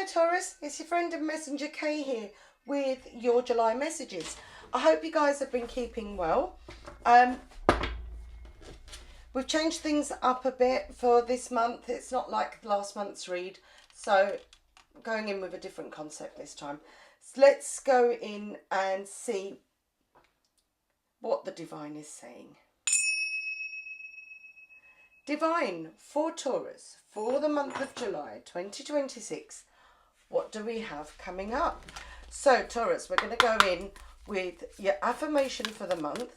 Hello Taurus, it's your friend and messenger Kay here with your July messages. I hope you guys have been keeping well. We've changed things up a bit for this month. It's not like last month's read, so going in with a different concept this time. So let's go in and see what the Divine is saying. Divine for Taurus for the month of July 2026. What do we have coming up? So Taurus, we're going to go in with your affirmation for the month.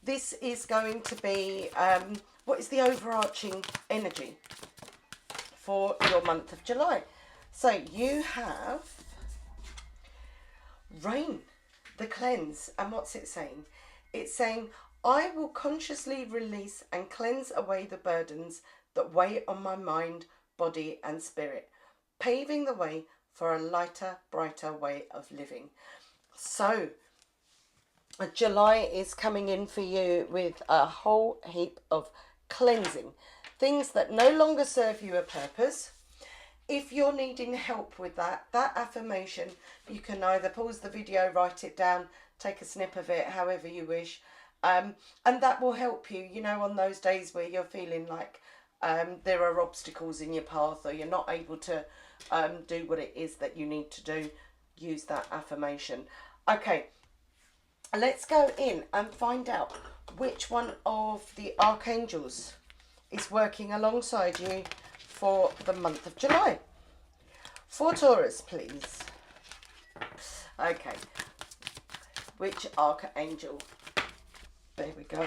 This is going to be what is the overarching energy for your month of July. So you have rain, the cleanse, and what's it saying? It's saying, I will consciously release and cleanse away the burdens that weigh on my mind, body and spirit, paving the way for a lighter, brighter way of living. So July is coming in for you with a whole heap of cleansing, things that no longer serve you a purpose. If you're needing help with that affirmation, you can either pause the video, write it down, take a snip of it, however you wish. And that will help you, you know, on those days where you're feeling like there are obstacles in your path or you're not able to do what it is that you need to do. Use that affirmation. Okay, let's go in and find out which one of the archangels is working alongside you for the month of July. For Taurus, please. Okay, which archangel? There we go.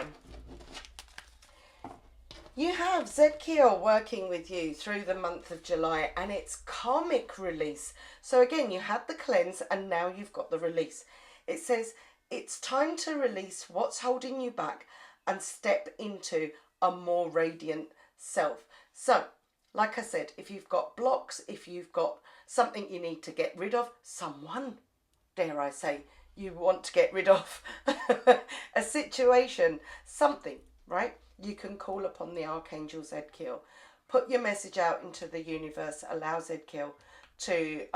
You have Zedkiel working with you through the month of July, and it's karmic release. So again, you had the cleanse and now you've got the release. It says it's time to release what's holding you back and step into a more radiant self. So, like I said, if you've got blocks, if you've got something you need to get rid of, someone, dare I say, you want to get rid of, a situation, something, right? You can call upon the Archangel Zedkiel. Put your message out into the universe. Allow Zedkiel to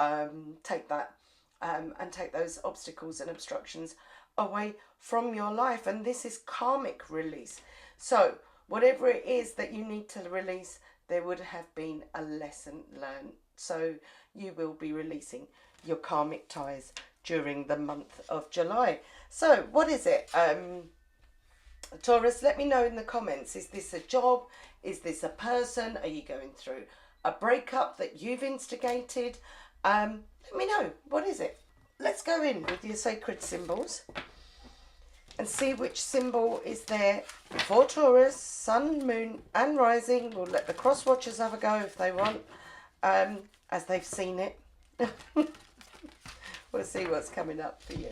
take that and take those obstacles and obstructions away from your life. And this is karmic release. So whatever it is that you need to release, there would have been a lesson learned. So you will be releasing your karmic ties during the month of July. So what is it? Taurus, let me know in the comments. Is this a job? Is this a person? Are you going through a breakup that you've instigated? Let me know. What is it? Let's go in with your sacred symbols and see which symbol is there for Taurus, sun, moon and rising. We'll let the cross watchers have a go if they want, as they've seen it. We'll see what's coming up for you.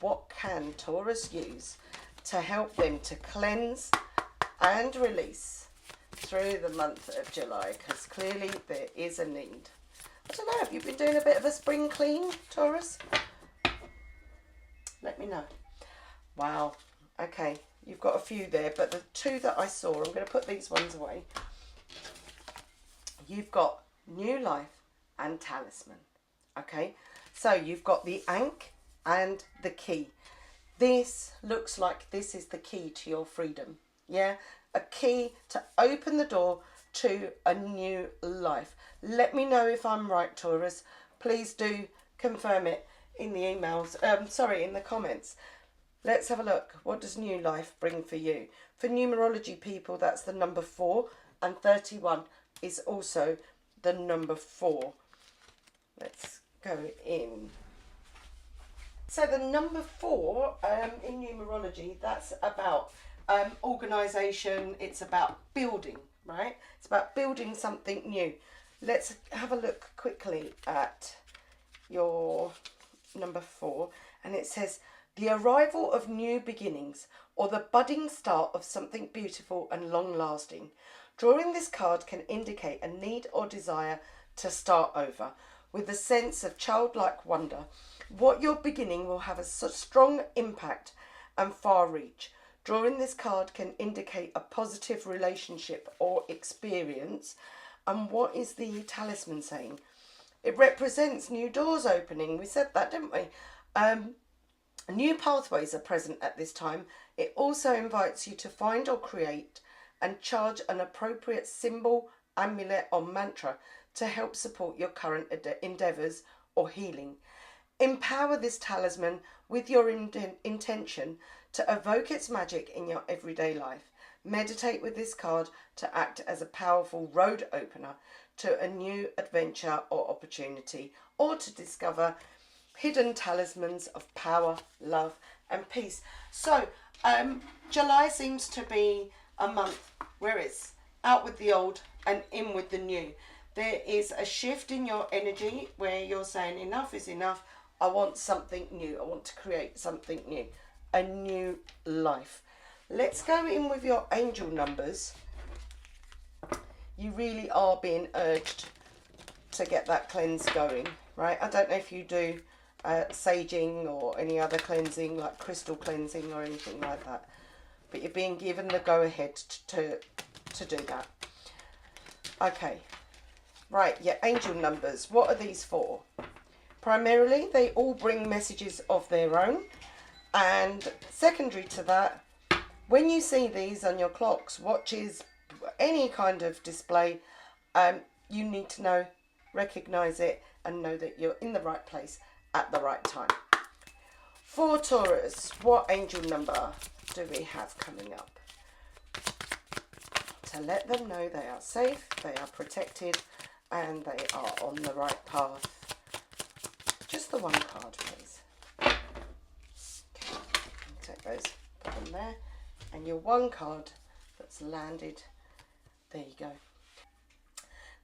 What can Taurus use to help them to cleanse and release through the month of July? Because clearly there is a need. I don't know, have you been doing a bit of a spring clean, Taurus? Let me know. Wow. Okay, you've got a few there, but the two that I saw, I'm going to put these ones away. You've got new life and talisman. Okay, so you've got the ankh and the key. This looks like this is the key to your freedom. Yeah, a key to open the door to a new life. Let me know if I'm right, Taurus. Please do confirm it in the emails. In the comments. Let's have a look. What does new life bring for you? For numerology people, that's the number 4, and 31 is also the number 4. Let's go in. So the number 4 in numerology, that's about organisation. It's about building, right? It's about building something new. Let's have a look quickly at your number 4. And it says, the arrival of new beginnings or the budding start of something beautiful and long-lasting. Drawing this card can indicate a need or desire to start over with a sense of childlike wonder. What you're beginning will have a strong impact and far reach. Drawing this card can indicate a positive relationship or experience. And what is the talisman saying? It represents new doors opening. We said that, didn't we? New pathways are present at this time. It also invites you to find or create and charge an appropriate symbol, amulet or mantra to help support your current endeavours or healing. Empower this talisman with your intention to evoke its magic in your everyday life. Meditate with this card to act as a powerful road opener to a new adventure or opportunity, or to discover hidden talismans of power, love and peace. So July seems to be a month where it's out with the old and in with the new. There is a shift in your energy where you're saying enough is enough. I want something new. I want to create something new. A new life. Let's go in with your angel numbers. You really are being urged to get that cleanse going, right? I don't know if you do saging or any other cleansing, like crystal cleansing or anything like that, but you're being given the go-ahead to do that. Okay, right, your angel numbers. What are these for? Primarily, they all bring messages of their own, and secondary to that, when you see these on your clocks, watches, any kind of display, you need to know, recognize it, and know that you're in the right place at the right time. For Taurus, what angel number do we have coming up? To let them know they are safe, they are protected, and they are on the right path. Just the one card, please. Okay, take those, put them there. And your one card that's landed, there you go.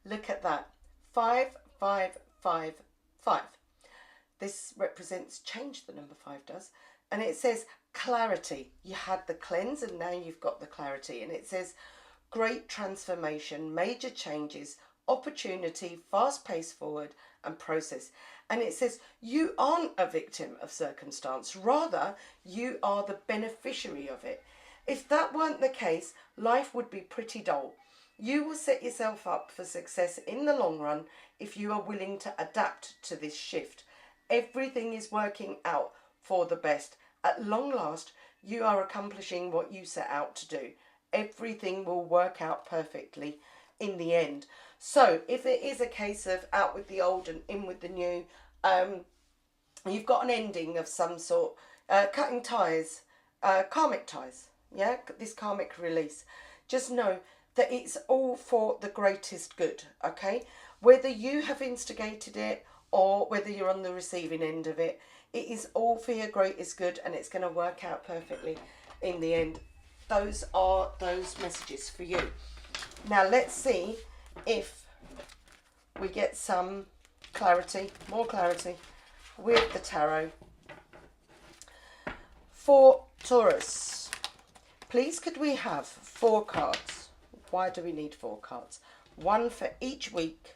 Look at that, 5, 5, 5, 5. This represents change, the number 5 does. And it says clarity. You had the cleanse and now you've got the clarity. And it says great transformation, major changes, opportunity, fast pace forward and process. And it says you aren't a victim of circumstance. Rather, you are the beneficiary of it. If that weren't the case, life would be pretty dull. You will set yourself up for success in the long run if you are willing to adapt to this shift. Everything is working out for the best. At long last, you are accomplishing what you set out to do. Everything will work out perfectly in the end. So if it is a case of out with the old and in with the new, you've got an ending of some sort, cutting ties, karmic ties. Yeah, this karmic release. Just know that it's all for the greatest good, okay? Whether you have instigated it or whether you're on the receiving end of it, it is all for your greatest good and it's going to work out perfectly in the end. Those are those messages for you. Now let's see if we get some clarity, more clarity with the tarot. For Taurus, please could we have 4 cards? Why do we need 4 cards? 1 for each week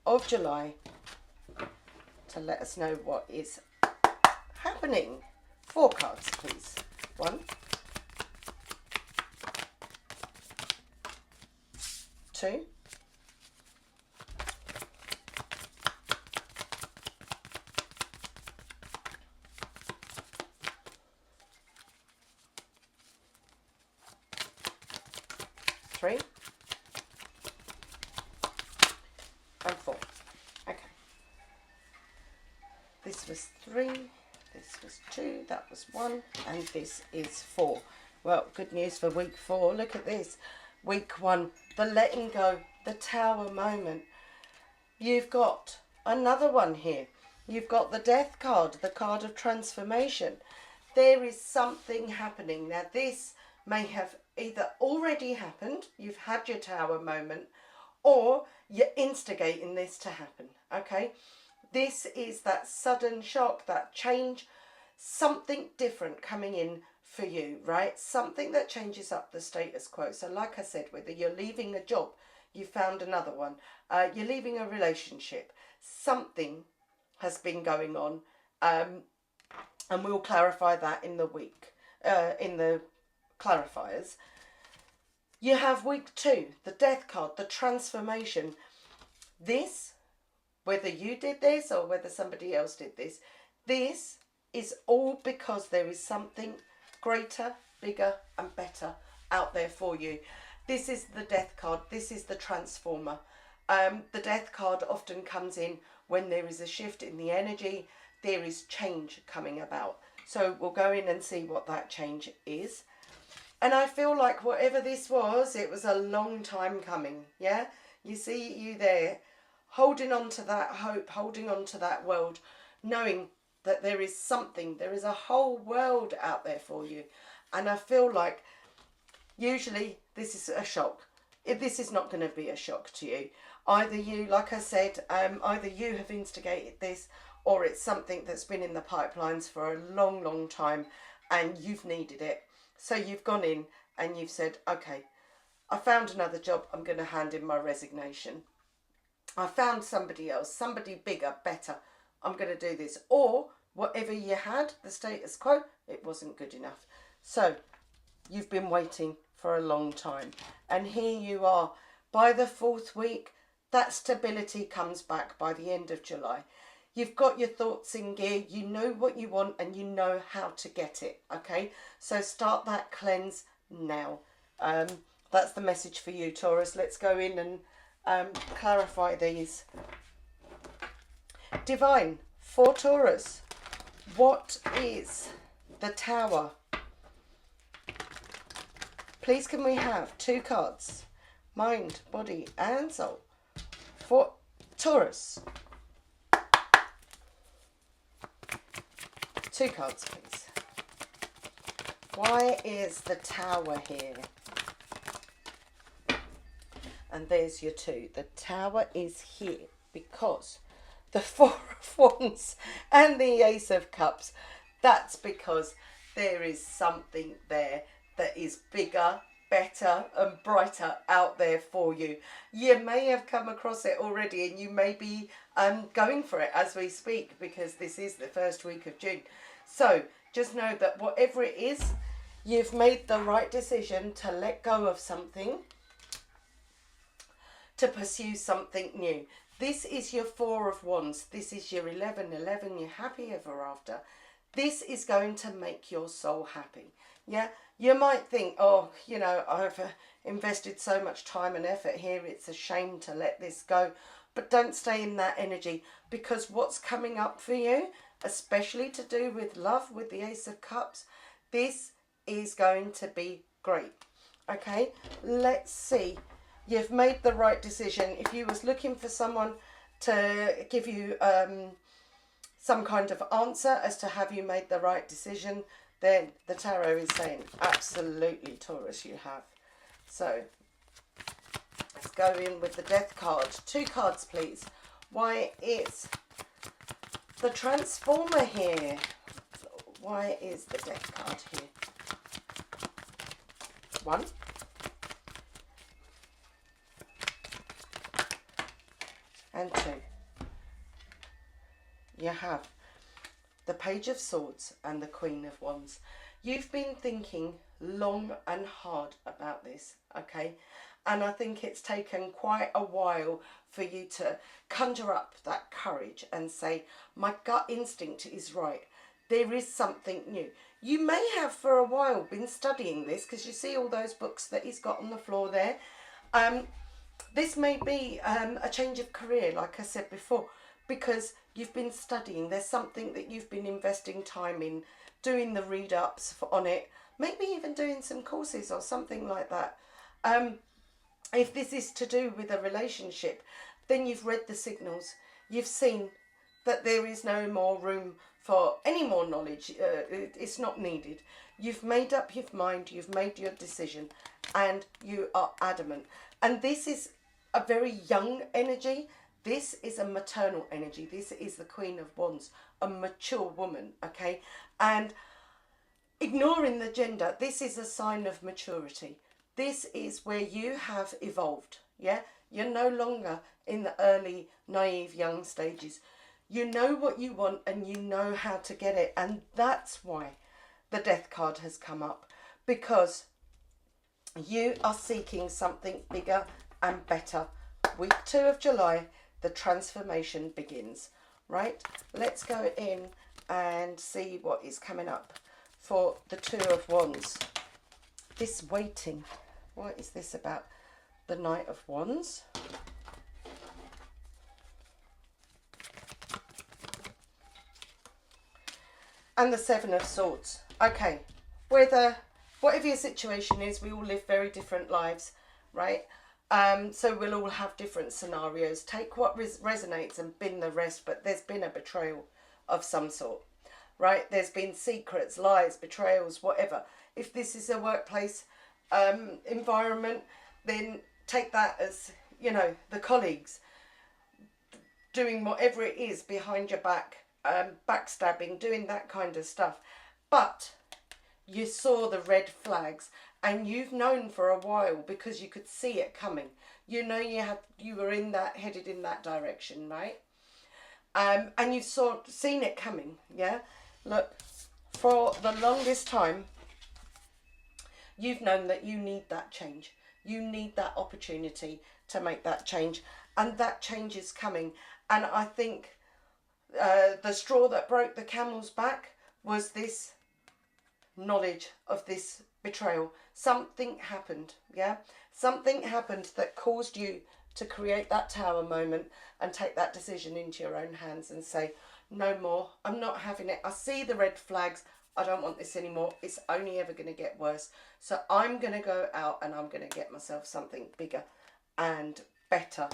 of July to let us know what is happening. 4 cards, please. 1, 2, 3 and 4. Okay. This was 3, this was 2, that was 1, and this is 4. Well, good news for week 4. Look at this. Week 1, the letting go, the tower moment. You've got another one here. You've got the death card, the card of transformation. There is something happening. Now, this may have either already happened, you've had your tower moment, or you're instigating this to happen, okay? This is that sudden shock, that change, something different coming in for you, right? Something that changes up the status quo. So like I said, whether you're leaving a job, you found another one, you're leaving a relationship, something has been going on, and we'll clarify that in the week, in the clarifiers. You have week 2, the death card, the transformation. This whether you did this or whether somebody else did this. This is all because there is something greater, bigger and better out there for you. This is the Death card. This is the Transformer. The Death card often comes in when there is a shift in the energy. There is change coming about. So we'll go in and see what that change is. And I feel like whatever this was, it was a long time coming. Yeah, you see you there holding on to that hope, holding on to that world, knowing that there is something, there is a whole world out there for you. And I feel like usually this is a shock. This is not going to be a shock to you. Either you, like I said, either you have instigated this, or it's something that's been in the pipelines for a long, long time and you've needed it. So you've gone in and you've said, okay, I found another job, I'm going to hand in my resignation. I found somebody else, somebody bigger, better, I'm going to do this. Or whatever you had, the status quo, it wasn't good enough. So you've been waiting for a long time. And here you are. By the 4th week, that stability comes back by the end of July. You've got your thoughts in gear, you know what you want and you know how to get it, okay? So start that cleanse now. That's the message for you, Taurus. Let's go in and clarify these. Divine, for Taurus, what is the Tower? Please can we have 2 cards, mind, body and soul, for Taurus. 2 cards, please. Why is the Tower here? And there's your 2. The Tower is here because the 4 of Wands and the Ace of Cups, that's because there is something there that is bigger, better and brighter out there for you. You may have come across it already and you may be going for it as we speak, because this is the first week of June. So just know that whatever it is, you've made the right decision to let go of something, to pursue something new. This is your 4 of Wands. This is your 11-11, your happy ever after. This is going to make your soul happy. Yeah, you might think, oh, you know, I've invested so much time and effort here, it's a shame to let this go. But don't stay in that energy, because what's coming up for you, especially to do with love, with the Ace of Cups, this is going to be great. Okay, let's see. You've made the right decision. If you was looking for someone to give you some kind of answer as to have you made the right decision, then the tarot is saying absolutely, Taurus, you have. So let's go in with the Death card. 2 cards, please. Why is the Transformer here? Why is the Death card here? 1. And 2. You have the Page of Swords and the Queen of Wands. You've been thinking long and hard about this, okay? And I think it's taken quite a while for you to conjure up that courage and say, my gut instinct is right. There is something new. You may have for a while been studying this, because you see all those books that he's got on the floor there. This may be a change of career, like I said before, because you've been studying. There's something that you've been investing time in, doing the read-ups on it, maybe even doing some courses or something like that. If this is to do with a relationship, then you've read the signals. You've seen that there is no more room for any more knowledge. It's not needed. You've made up your mind, you've made your decision, and you are adamant. And this is a very young energy. This is a maternal energy. This is the Queen of Wands, a mature woman, okay? And ignoring the gender, this is a sign of maturity. This is where you have evolved, yeah? You're no longer in the early, naive, young stages. You know what you want and you know how to get it. And that's why the Death card has come up, because you are seeking something bigger and better. Week 2 of July, the transformation begins, right? Let's go in and see what is coming up for the Two of Wands. This waiting, what is this about? The Knight of Wands. And the Seven of Swords. Okay, whatever your situation is, we all live very different lives, right? So we'll all have different scenarios. Take what resonates and bin the rest, but there's been a betrayal of some sort, right? There's been secrets, lies, betrayals, whatever. If this is a workplace environment, then take that as, you know, the colleagues doing whatever it is behind your back, backstabbing, doing that kind of stuff. But you saw the red flags, and you've known for a while because you could see it coming. You know you were headed in that direction, right? And you've seen it coming, yeah? Look, for the longest time, you've known that you need that change. You need that opportunity to make that change, and that change is coming. And I think the straw that broke the camel's back was this knowledge of this betrayal. Something happened, yeah? Something happened that caused you to create that tower moment and take that decision into your own hands and say, no more, I'm not having it. I see the red flags. I don't want this anymore. It's only ever going to get worse. So I'm going to go out and I'm going to get myself something bigger and better.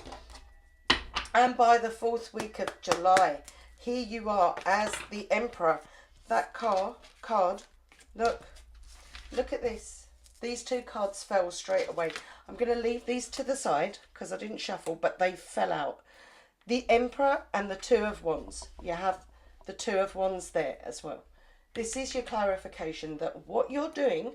And by the 4th week of July, here you are as the Emperor. That card, look at this. These two cards fell straight away. I'm going to leave these to the side because I didn't shuffle, but they fell out. The Emperor and the Two of Wands. You have the Two of Wands there as well. This is your clarification that what you're doing,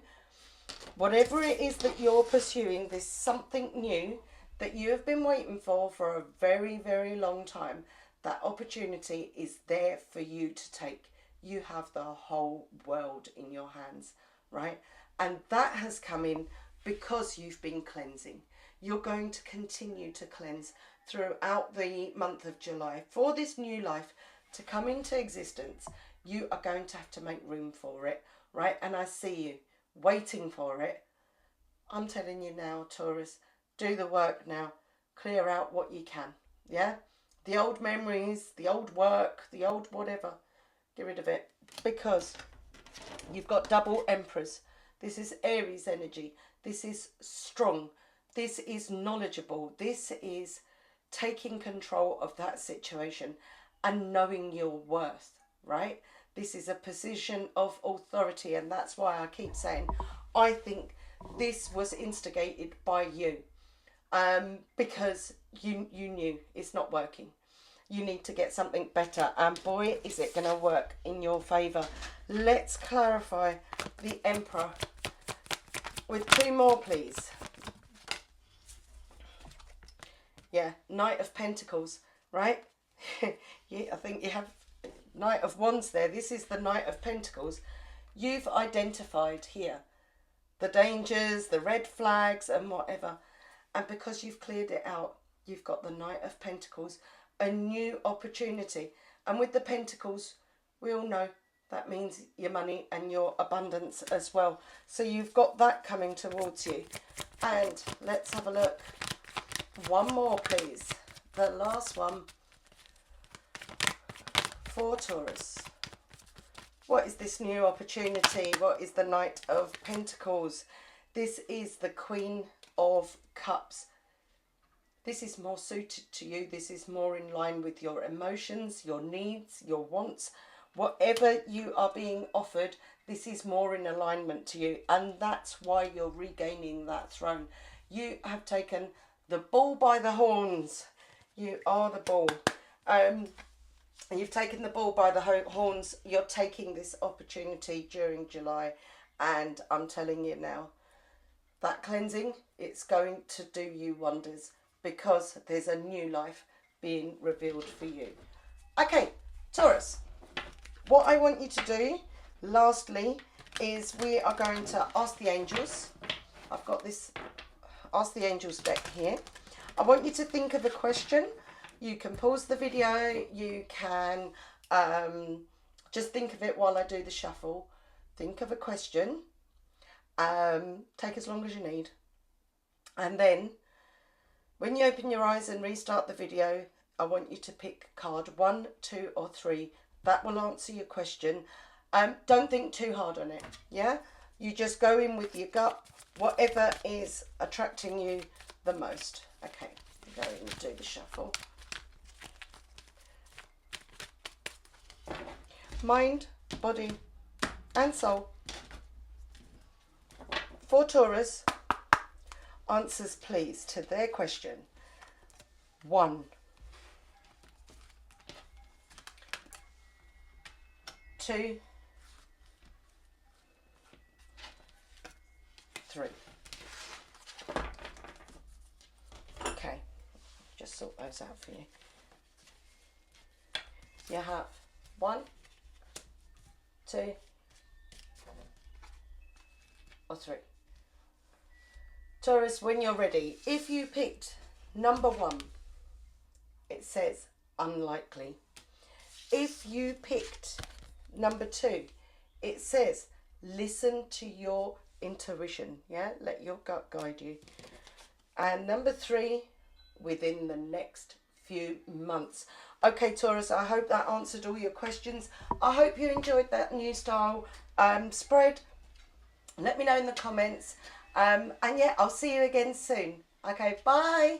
whatever it is that you're pursuing, there's something new that you have been waiting for a very, very long time. That opportunity is there for you to take. You have the whole world in your hands, right? And that has come in because you've been cleansing. You're going to continue to cleanse throughout the month of July. For this new life to come into existence, you are going to have to make room for it, right? And I see you waiting for it. I'm telling you now, Taurus, do the work now. Clear out what you can, yeah? The old memories, the old work, the old whatever. Get rid of it, because you've got double Emperors. This is Aries energy. This is strong. This is knowledgeable. This is taking control of that situation and knowing your worth, right? This is a position of authority, and that's why I keep saying I think this was instigated by you, because you knew it's not working. You need to get something better, and boy, is it going to work in your favour. Let's clarify the Emperor with 2 more, please. Yeah, Knight of Pentacles, right? Yeah, I think you have Knight of Wands there. This is the Knight of Pentacles. You've identified here the dangers, the red flags and whatever. And because you've cleared it out, you've got the Knight of Pentacles, a new opportunity. And with the Pentacles, we all know that means your money and your abundance as well. So you've got that coming towards you. And let's have a look. 1 more, please. The last one for Taurus. What is this new opportunity? What is the Knight of Pentacles? This is the Queen of Cups. This is more suited to you. This is more in line with your emotions, your needs, your wants. Whatever you are being offered, this is more in alignment to you. And that's why you're regaining that throne. You have taken the bull by the horns. You are the bull. You've taken the bull by the horns. You're taking this opportunity during July. And I'm telling you now, that cleansing, it's going to do you wonders, because there's a new life being revealed for you. Okay, Taurus, what I want you to do, lastly, is we are going to ask the angels. I've got this Ask the Angels deck here. I want you to think of a question You can pause the video, you can just think of it while I do the shuffle. Think of a question, take as long as you need. And then when you open your eyes and restart the video, I want you to pick card 1, 2 or 3. That will answer your question. Don't think too hard on it, yeah? You just go in with your gut, whatever is attracting you the most. Okay, go in and do the shuffle. Mind, body and soul. For Taurus, answers please to their question. 1, 2, 3. Okay, just sort those out for you. You have 1, 2 or 3. Taurus, when you're ready, if you picked number 1, it says unlikely. If you picked number 2, it says listen to your intuition, yeah? Let your gut guide you. And number 3, within the next few months. Okay, Taurus, I hope that answered all your questions. I hope you enjoyed that new style spread. Let me know in the comments. And yeah, I'll see you again soon. Okay, bye.